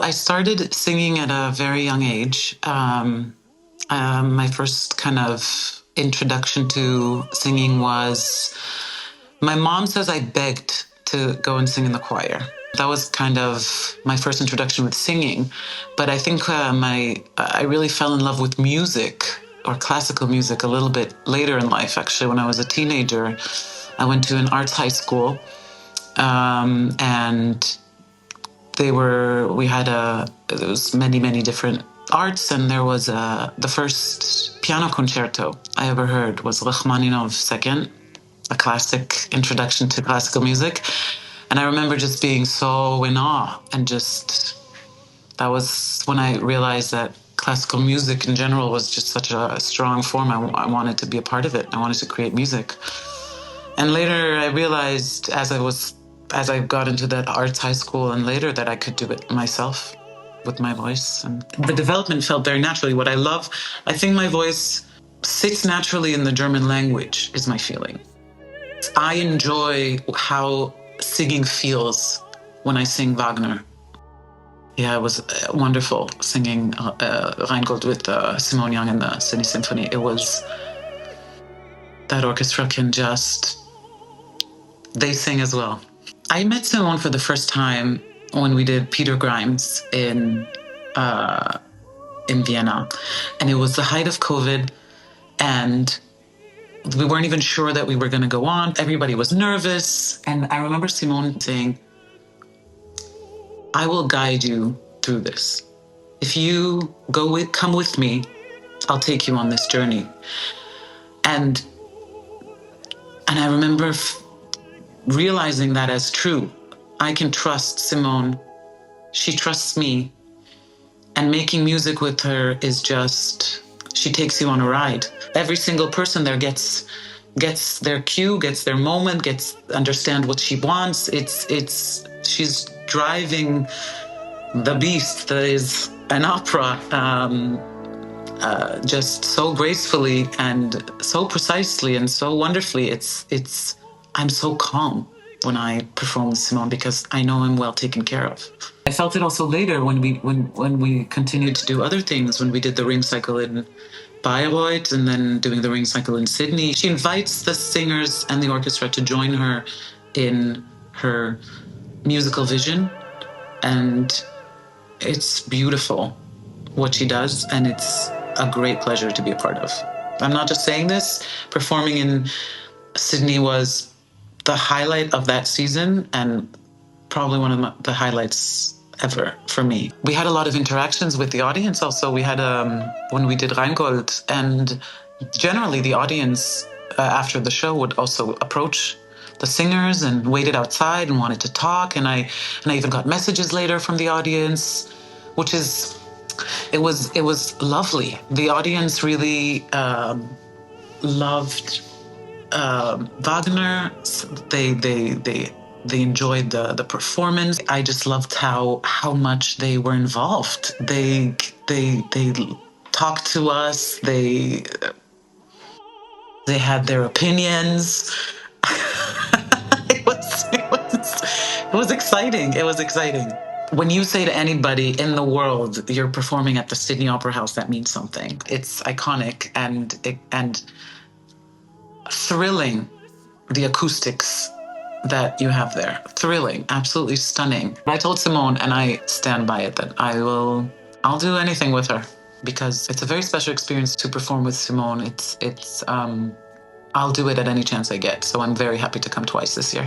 I started singing at a very young age. My first kind of introduction to singing was, my mom says I begged to go and sing in the choir. That was kind of my first introduction with singing. But I think I really fell in love with music, or classical music, a little bit later in life, actually. When I was a teenager, I went to an arts high school, and there was many different arts, and there was the first piano concerto I ever heard was Rachmaninoff's Second, a classic introduction to classical music. And I remember just being so in awe, and that was when I realized that classical music in general was just such a strong form. I wanted to be a part of it. I wanted to create music. And later I realized, as I got into that arts high school and later, that I could do it myself with my voice. And the development felt very naturally. What I love, I think my voice sits naturally in the German language, is my feeling. I enjoy how singing feels when I sing Wagner. Yeah, it was wonderful singing Rheingold with Simone Young and the Sydney Symphony. That orchestra they sing as well. I met Simone for the first time when we did Peter Grimes in Vienna. And it was the height of COVID, and we weren't even sure that we were going to go on. Everybody was nervous. And I remember Simone saying, I will guide you through this. If you come with me, I'll take you on this journey. And I remember realizing that as true. I can trust Simone. She trusts me. And making music with her is she takes you on a ride. Every single person there gets their cue, gets their moment, understand what she wants. She's driving the beast that is an opera, just so gracefully and so precisely and so wonderfully. I'm so calm when I perform with Simone because I know I'm well taken care of. I felt it also later when we continued to do other things, when we did the ring cycle in Bayreuth and then doing the ring cycle in Sydney. She invites the singers and the orchestra to join her in her musical vision, and it's beautiful what she does, and it's a great pleasure to be a part of. I'm not just saying this. Performing in Sydney was the highlight of that season, and probably one of the highlights ever for me. We had a lot of interactions with the audience also. We had, when we did Rheingold, and generally the audience after the show would also approach the singers and waited outside and wanted to talk. And I even got messages later from the audience, which it was lovely. The audience really loved Wagner. They enjoyed the performance. I just loved how much they were involved. They talked to us. They had their opinions. It was exciting. It was exciting. When you say to anybody in the world you're performing at the Sydney Opera House, that means something. It's iconic and thrilling. The acoustics that you have there, thrilling, absolutely stunning. I told Simone, and I stand by it, that I'll do anything with her, because it's a very special experience to perform with Simone. I'll do it at any chance I get. So I'm very happy to come twice this year.